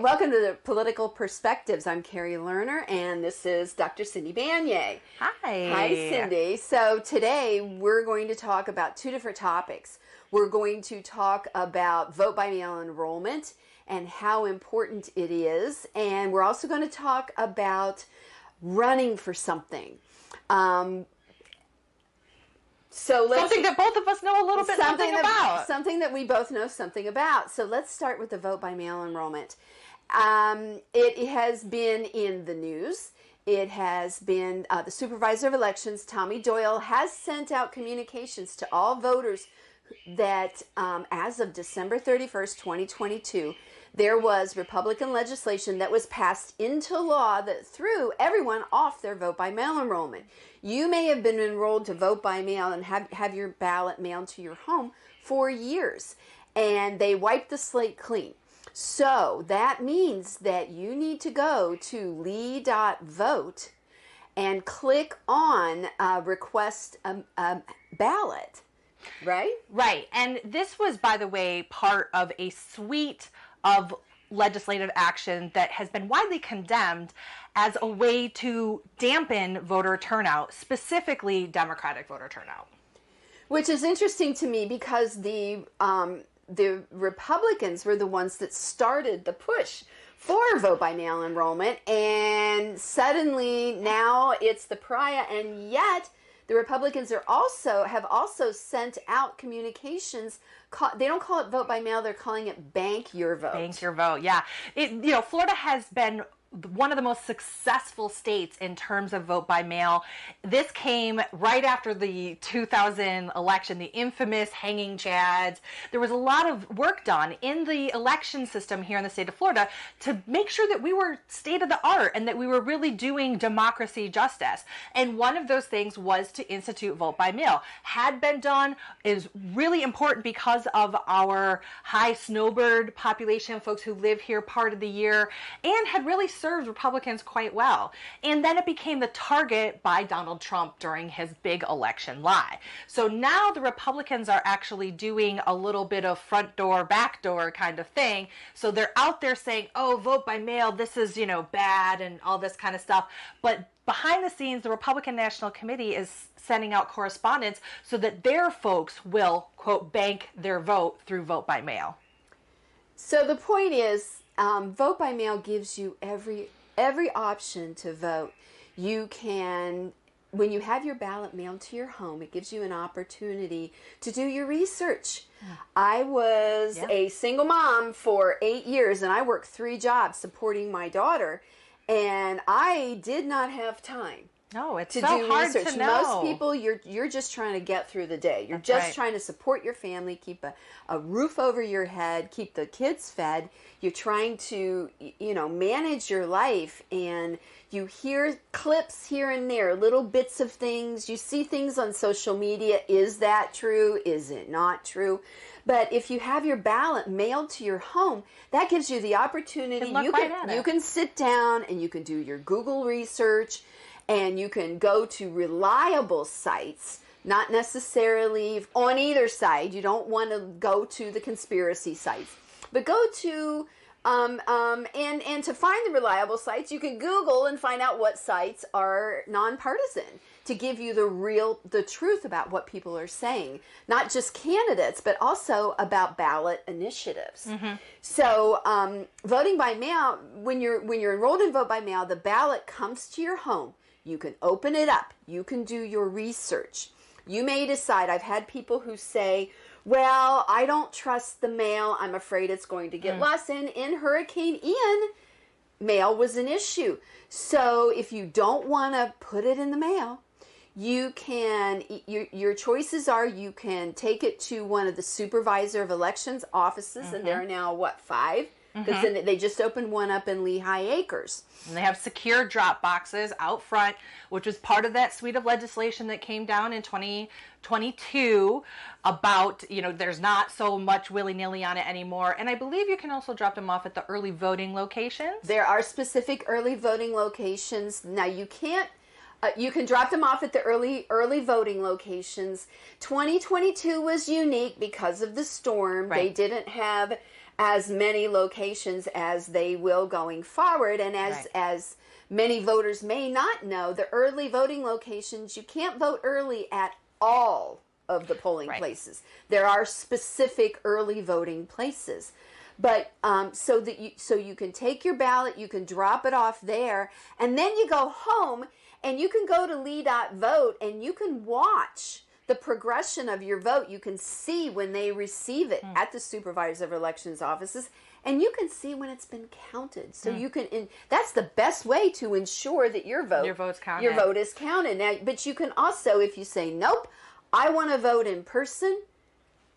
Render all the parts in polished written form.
welcome to the Political Perspectives. I'm Kari Lerner, and this is Dr. Cindy Banyai. Hi. Hi, Cindy. So today we're going to talk about two different topics. We're going to talk about vote-by-mail enrollment and how important it is, and we're also going to talk about running for something. Something that both of us know a little bit about. Something that we both know something about. So let's start with the vote-by-mail enrollment. It has been in the news. It has been, the Supervisor of Elections, Tommy Doyle, has sent out communications to all voters that as of December 31st, 2022, there was Republican legislation that was passed into law that threw everyone off their vote-by-mail enrollment. You may have been enrolled to vote by mail and have your ballot mailed to your home for years, and they wiped the slate clean. So that means that you need to go to lee.vote and click on request a ballot, right? Right. And this was, by the way, part of a suite of legislative action that has been widely condemned as a way to dampen voter turnout, specifically Democratic voter turnout. Which is interesting to me because the Republicans were the ones that started the push for vote-by-mail enrollment, and suddenly now it's the pariah, and yet the Republicans have also sent out communications. They don't call it vote by mail; they're calling it bank your vote. Bank your vote, yeah. Florida has been one of the most successful states in terms of vote by mail. This came right after the 2000 election, the infamous hanging chads. There was a lot of work done in the election system here in the state of Florida to make sure that we were state of the art and that we were really doing democracy justice. And one of those things was to institute vote by mail. Had been done, is really important because of our high snowbird population, folks who live here part of the year, and had really served Republicans quite well. And then it became the target by Donald Trump during his big election lie. So now the Republicans are actually doing a little bit of front door, back door kind of thing. So they're out there saying, oh, vote by mail, this is, bad and all this kind of stuff. But behind the scenes, the Republican National Committee is sending out correspondence so that their folks will, quote, bank their vote through vote by mail. So the point is, vote by mail gives you every option to vote. You can, when you have your ballot mailed to your home, it gives you an opportunity to do your research. I was a single mom for 8 years, and I worked 3 jobs supporting my daughter, and I did not have time. No, it's to so do hard research. to know. Most people, you're just trying to get through the day. You're just trying to support your family, keep a roof over your head, keep the kids fed. You're trying to, manage your life, and you hear clips here and there, little bits of things. You see things on social media. Is that true? Is it not true? But if you have your ballot mailed to your home, that gives you the opportunity. You can sit down and you can do your Google research. And you can go to reliable sites, not necessarily on either side. You don't want to go to the conspiracy sites, but go to and to find the reliable sites, you can Google and find out what sites are nonpartisan to give you the truth about what people are saying, not just candidates, but also about ballot initiatives. Mm-hmm. So voting by mail, when you're enrolled in vote by mail, the ballot comes to your home. You can open it up. You can do your research. You may decide, I've had people who say, well, I don't trust the mail. I'm afraid it's going to get lost. And in Hurricane Ian, mail was an issue. So if you don't want to put it in the mail, you can, your choices are, you can take it to one of the Supervisor of Elections offices, and there are now, 5? Because they just opened one up in Lehigh Acres. And they have secure drop boxes out front, which was part of that suite of legislation that came down in 2022 about, there's not so much willy-nilly on it anymore. And I believe you can also drop them off at the early voting locations. There are specific early voting locations. Now, you can't you can drop them off at the early voting locations. 2022 was unique because of the storm. Right. They didn't have as many locations as they will going forward. And as many voters may not know, the early voting locations, you can't vote early at all of the polling places. There are specific early voting places. But so you can take your ballot, you can drop it off there, and then you go home and you can go to lee.vote and you can watch the progression of your vote. You can see when they receive it at the supervisor of elections offices, and you can see when it's been counted. So you can, that's the best way to ensure that your vote is counted. Now, but you can also, if you say, nope, I want to vote in person,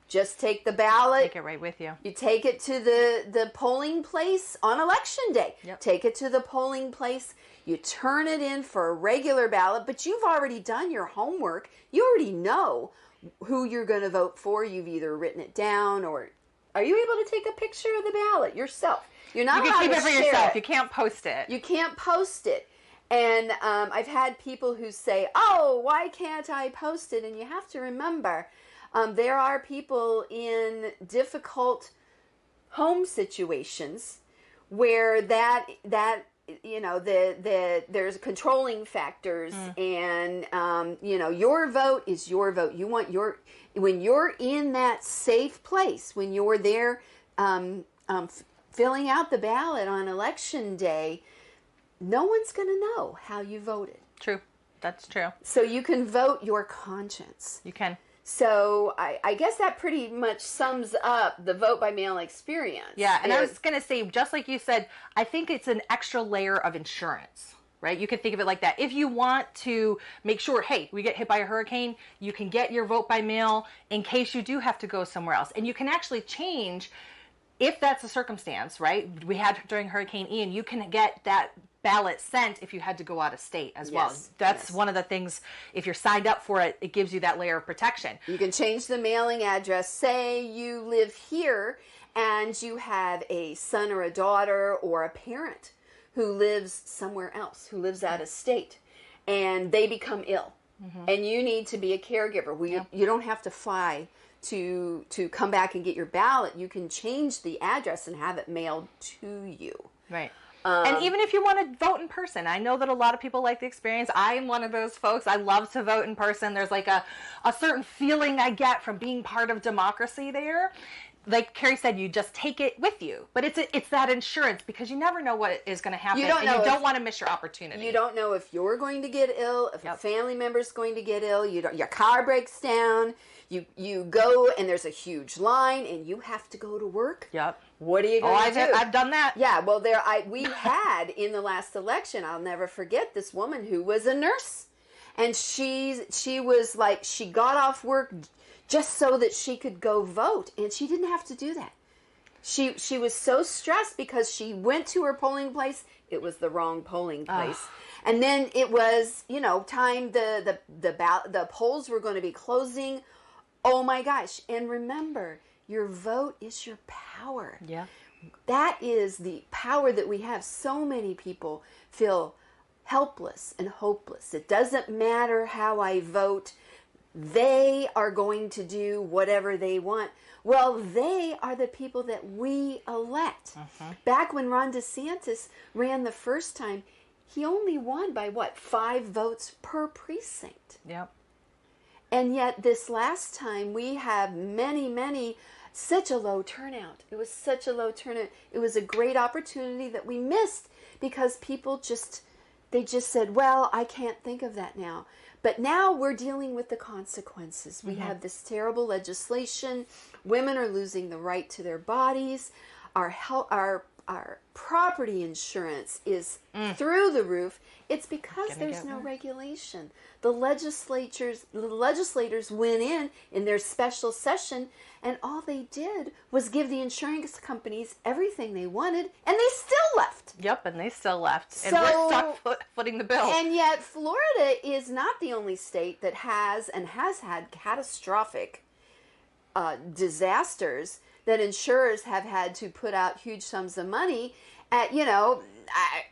just take the ballot. Take it right with you. You take it to the polling place on election day. Yep. Take it to the polling place. You turn it in for a regular ballot, but you've already done your homework. You already know who you're going to vote for. You've either written it down, or are you able to take a picture of the ballot yourself? You're not allowed to share it. You can keep it for yourself. You can't post it. You can't post it. And I've had people who say, oh, why can't I post it? And you have to remember, there are people in difficult home situations where that there's controlling factors, and your vote is your vote. You want when you're in that safe place, when you're there filling out the ballot on election day, no one's going to know how you voted. True. That's true. So you can vote your conscience. You can. So I guess that pretty much sums up the vote by mail experience. Yeah, and I was going to say, just like you said, I think it's an extra layer of insurance, right? You can think of it like that. If you want to make sure, hey, we get hit by a hurricane, you can get your vote by mail in case you do have to go somewhere else. And you can actually change, if that's the circumstance, right? We had during Hurricane Ian, you can get that ballot sent if you had to go out of state as well. That's one of the things, if you're signed up for it, it gives you that layer of protection. You can change the mailing address. Say you live here and you have a son or a daughter or a parent who lives somewhere else, who lives out of state, and they become ill, and you need to be a caregiver. You don't have to fly to come back and get your ballot. You can change the address and have it mailed to you. Right. And even if you want to vote in person, I know that a lot of people like the experience. I am one of those folks. I love to vote in person. There's like a certain feeling I get from being part of democracy there. Like Kari said, you just take it with you. But it's that insurance, because you never know what is going to happen. You don't want to miss your opportunity. You don't know if you're going to get ill, if a family member's going to get ill. Your car breaks down. You go and there's a huge line and you have to go to work. Yep. What are you going to do? I've done that. Yeah, well, we had in the last election, I'll never forget this woman who was a nurse. And she was like, she got off work just so that she could go vote. And she didn't have to do that. She was so stressed because she went to her polling place. It was the wrong polling place. And then it was, time the polls were going to be closing. Oh my gosh. And remember, your vote is your power. Yeah. That is the power that we have. So many people feel helpless and hopeless. It doesn't matter how I vote. They are going to do whatever they want. Well, they are the people that we elect. Back when Ron DeSantis ran the first time, he only won by 5 votes per precinct. Yep. And yet this last time we have such a low turnout. It was such a low turnout. It was a great opportunity that we missed because people just said, well, I can't think of that now. But now we're dealing with the consequences. We have this terrible legislation. Women are losing the right to their bodies. Our property insurance is through the roof. It's because there's no regulation. The legislators went in their special session, and all they did was give the insurance companies everything they wanted, and they still left. Yep, and they still left. And we're stuck footing the bill. And yet Florida is not the only state that has had catastrophic disasters that insurers have had to put out huge sums of money at.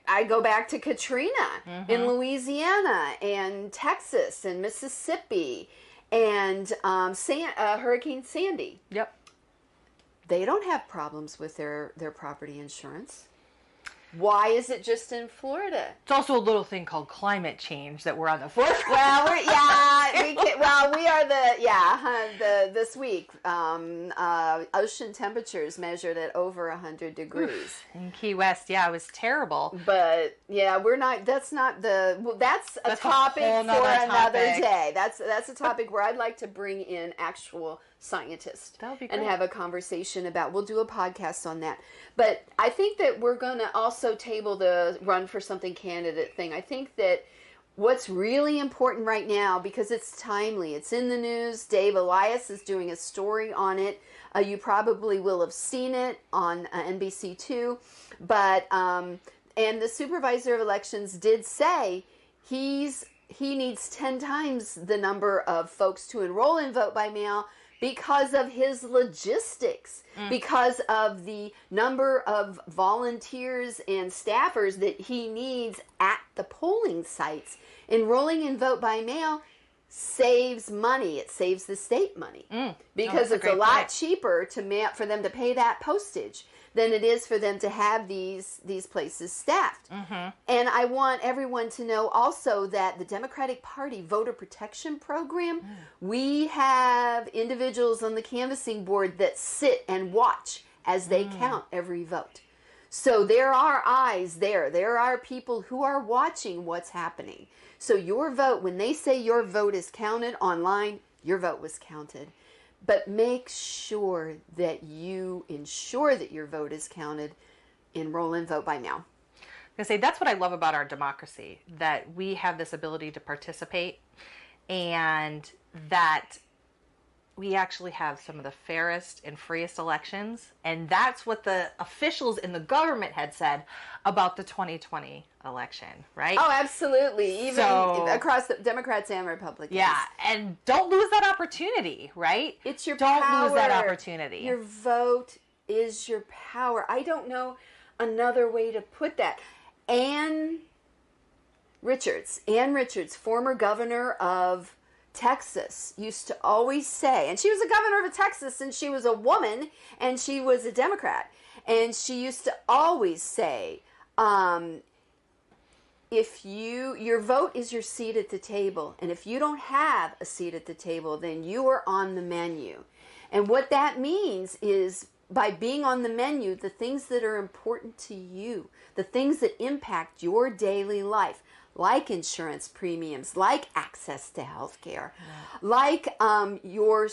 I go back to Katrina in Louisiana and Texas and Mississippi and Hurricane Sandy. Yep. they don't have problems with their property insurance. Why is it just in Florida? It's also a little thing called climate change that we're on the forefront. Well, we are this week, ocean temperatures measured at over 100 degrees. In Key West, it was terrible. But that's a topic for another day. That's a topic where I'd like to bring in actual scientists and have a conversation about. We'll do a podcast on that. But I think that we're going to also table the run for something candidate thing. I think that what's really important right now, because it's timely, it's in the news. Dave Elias is doing a story on it. You probably will have seen it on NBC2. But and the supervisor of elections did say he needs 10 times the number of folks to enroll in vote by mail because of his logistics, because of the number of volunteers and staffers that he needs at the polling sites. Enrolling in vote by mail saves money. It saves the state money because it's a lot cheaper for them to pay that postage than it is for them to have these places staffed. And I want everyone to know also that the Democratic Party voter protection program, we have individuals on the canvassing board that sit and watch as they count every vote. So there are eyes there. There are people who are watching what's happening. So your vote, when they say your vote is counted online, your vote was counted. But make sure that you ensure that your vote is counted. Enroll in vote by mail. I'm going to say that's what I love about our democracy, that we have this ability to participate and that we actually have some of the fairest and freest elections. And that's what the officials in the government had said about the 2020 election, right? Oh, absolutely. Even across the Democrats and Republicans. Yeah, and don't lose that opportunity, right? It's your power. Don't lose that opportunity. Your vote is your power. I don't know another way to put that. Ann Richards, former governor of Texas, used to always say, and she was a governor of Texas, and she was a woman, and she was a Democrat, and she used to always say, if your vote is your seat at the table, and if you don't have a seat at the table, then you are on the menu. And what that means is, by being on the menu, the things that are important to you, the things that impact your daily life, like insurance premiums, like access to health care, like your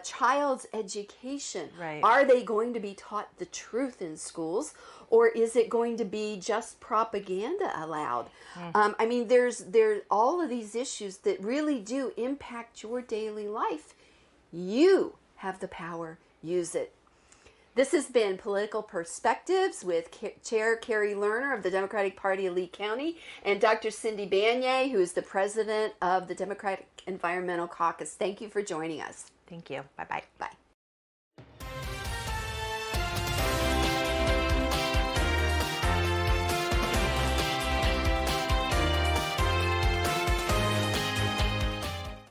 child's education. Right. Are they going to be taught the truth in schools, or is it going to be just propaganda allowed? I mean, there's all of these issues that really do impact your daily life. You have the power. Use it. This has been Political Perspectives with Chair Kari Lerner of the Democratic Party of Lee County and Dr. Cindy Banyai, who is the president of the Democratic Environmental Caucus. Thank you for joining us. Thank you. Bye-bye. Bye.